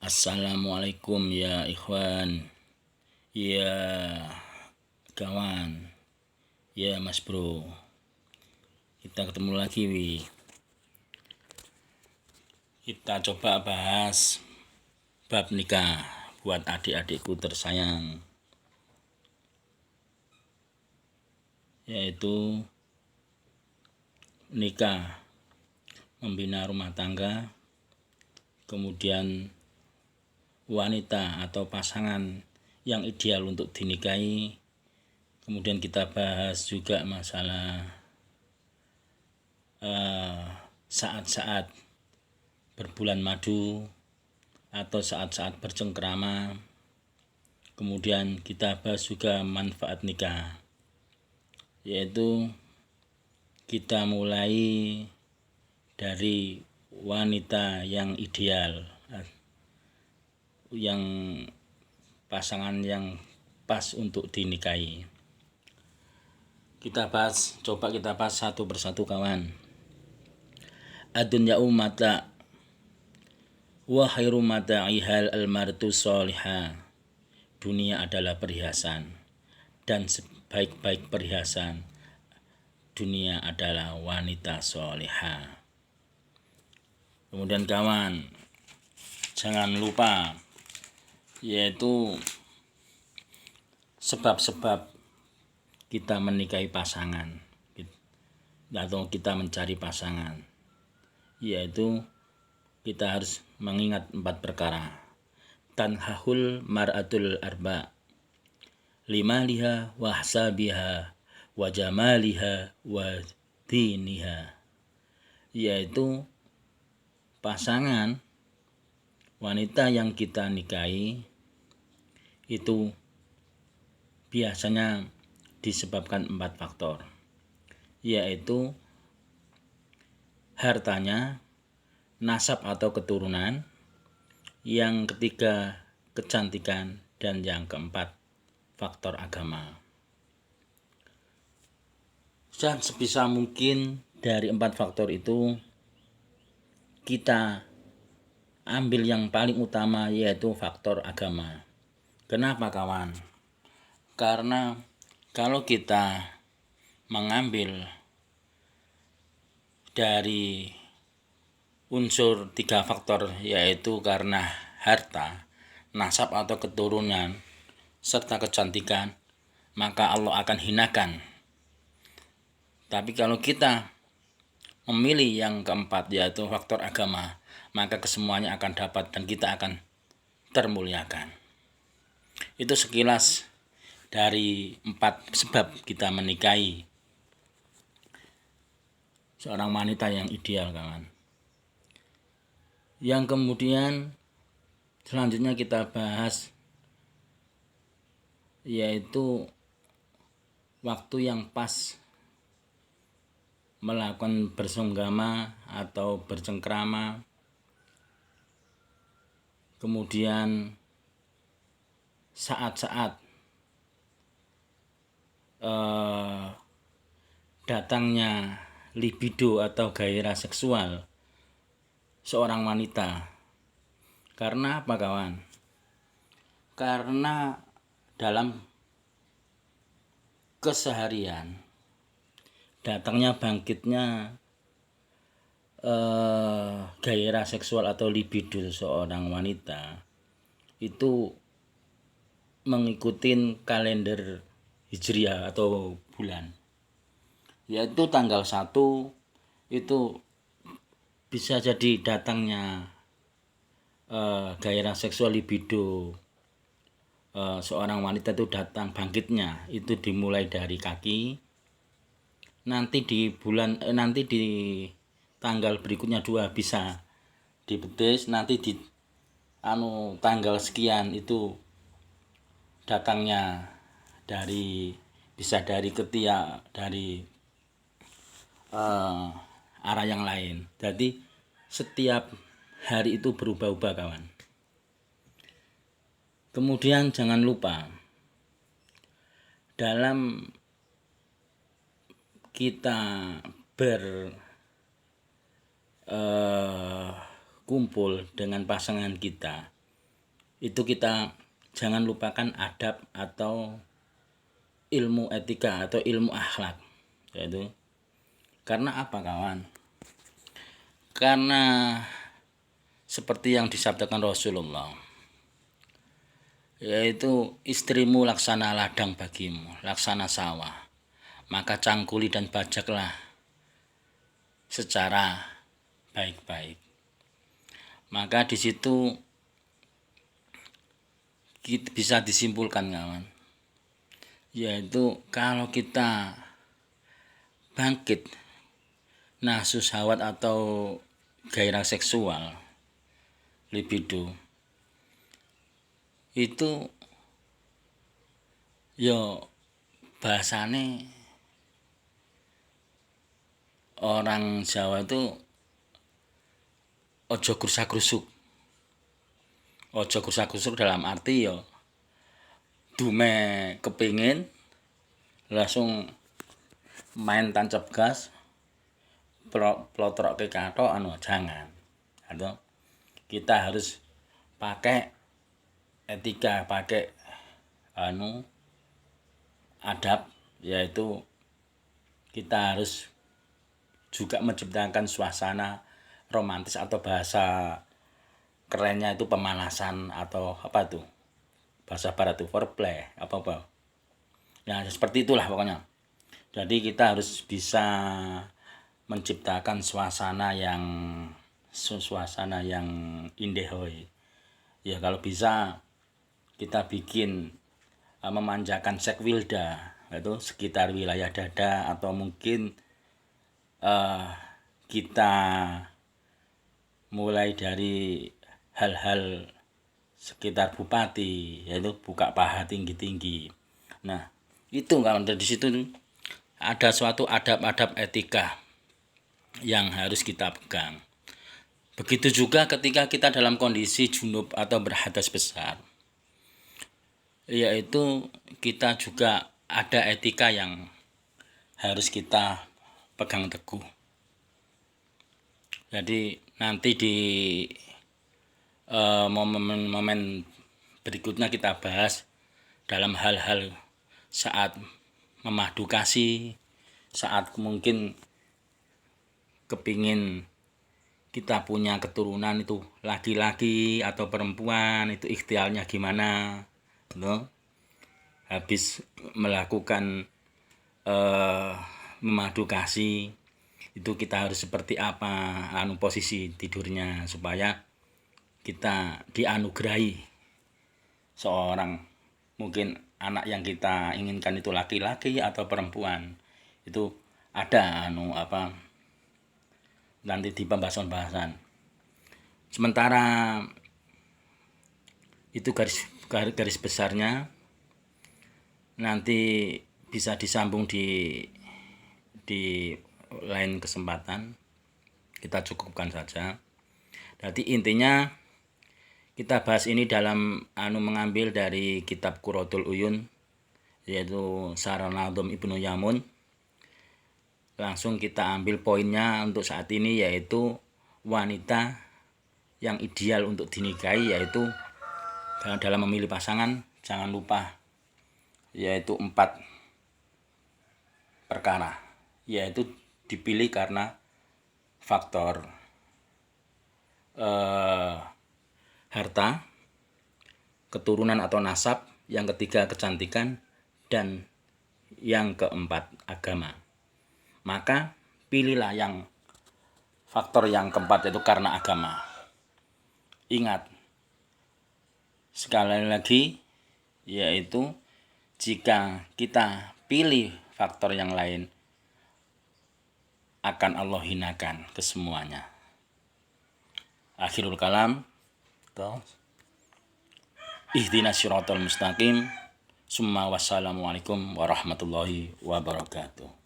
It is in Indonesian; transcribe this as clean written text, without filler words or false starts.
Assalamualaikum ya ikhwan, ya kawan, ya mas bro. Kita ketemu lagi Kita coba bahas bab nikah buat adik-adikku tersayang, yaitu nikah, membina rumah tangga, kemudian wanita atau pasangan yang ideal untuk dinikahi. Kemudian kita bahas juga masalah saat-saat berbulan madu atau saat-saat bercengkrama. Kemudian kita bahas juga manfaat nikah, yaitu kita mulai dari wanita yang ideal, yang pasangan yang pas untuk dinikahi. Coba kita bahas satu persatu kawan. Ad-dunya mata wa khairu mata'ihal al-martu sholihah. Dunia adalah perhiasan, dan sebaik-baik perhiasan dunia adalah wanita sholihah. Kemudian kawan, jangan lupa yaitu sebab-sebab kita menikahi pasangan atau kita mencari pasangan, yaitu kita harus mengingat 4 perkara. Tanhahul mar'atul arba, limaliha wa hsabiha wa jamaliha wa diniha, yaitu pasangan wanita yang kita nikahi itu biasanya disebabkan 4 faktor, yaitu hartanya, nasab atau keturunan, yang ketiga kecantikan, dan yang keempat faktor agama. Dan sebisa mungkin dari 4 faktor itu kita ambil yang paling utama, yaitu faktor agama. Kenapa kawan? Karena kalau kita mengambil dari unsur 3 faktor, yaitu karena harta, nasab atau keturunan, serta kecantikan, maka Allah akan hinakan. Tapi kalau kita memilih yang keempat, yaitu faktor agama, maka kesemuanya akan dapat dan kita akan termuliakan. Itu sekilas dari 4 sebab kita menikahi seorang wanita yang ideal kawan. Yang kemudian selanjutnya kita bahas yaitu waktu yang pas melakukan bersenggama atau bercengkrama, kemudian saat-saat datangnya libido atau gairah seksual seorang wanita. Karena apa kawan? Karena dalam keseharian datangnya bangkitnya gairah seksual atau libido seorang wanita itu mengikuti kalender hijriah atau bulan, yaitu tanggal 1 itu bisa jadi datangnya gairah seksual libido seorang wanita itu datang bangkitnya itu dimulai dari kaki, nanti di tanggal berikutnya 2 bisa di betis, nanti di tanggal sekian itu datangnya bisa dari ketiak, dari arah yang lain. Jadi setiap hari itu berubah-ubah kawan. Kemudian jangan lupa dalam kita berkumpul dengan pasangan kita, itu kita jangan lupakan adab atau ilmu etika atau ilmu akhlak. Yaitu karena apa kawan? Karena seperti yang disabdakan Rasulullah, yaitu istrimu laksana ladang bagimu, laksana sawah, maka cangkuli dan bajaklah secara baik-baik. Maka di situ bisa disimpulkan kawan, yaitu kalau kita bangkit nafsu syahwat atau gairah seksual, libido, itu yo bahasane orang Jawa itu ojo grusak-grusuk. Ojo grusak-grusuk dalam arti yo dume kepingin langsung main tancap gas plotrok ke katok jangan. Atau kita harus pakai etika, pakai adab, yaitu kita harus juga menciptakan suasana romantis atau bahasa kerennya itu pemanasan atau apa tuh bahasa barat tuh foreplay apa ya seperti itulah pokoknya. Jadi kita harus bisa menciptakan suasana yang indah. Ya kalau bisa kita bikin memanjakan sekwilda, itu sekitar wilayah dada, atau mungkin kita mulai dari hal-hal sekitar bupati, yaitu buka paha tinggi-tinggi. Nah itu kalau dari situ ada suatu adab-adab etika yang harus kita pegang. Begitu juga ketika kita dalam kondisi junub atau berhadas besar, yaitu kita juga ada etika yang harus kita pegang teguh. Jadi nanti di momen-momen berikutnya kita bahas dalam hal-hal saat memadu kasih, saat mungkin kepingin kita punya keturunan itu laki-laki atau perempuan, itu ikhtiarnya gimana, habis melakukan memadu kasih itu kita harus seperti apa posisi tidurnya supaya kita dianugerahi seorang mungkin anak yang kita inginkan itu laki-laki atau perempuan. Itu ada nanti di pembahasan. Sementara itu garis besarnya nanti bisa disambung di lain kesempatan. Kita cukupkan saja. Jadi intinya kita bahas ini dalam mengambil dari kitab Qurratul Uyun, yaitu Syarah Nadhum Ibnu Yamun. Langsung kita ambil poinnya untuk saat ini, yaitu wanita yang ideal untuk dinikahi, yaitu dalam memilih pasangan jangan lupa yaitu 4 perkara, yaitu dipilih karena faktor harta, keturunan atau nasab, yang ketiga kecantikan, dan yang keempat agama. Maka pilihlah yang faktor yang keempat, yaitu karena agama. Ingat sekali lagi, yaitu jika kita pilih faktor yang lain akan Allah hinakan kesemuanya. Akhirul kalam, ihdinas siratal mustaqim. Summa wassalamualaikum warahmatullahi wabarakatuh.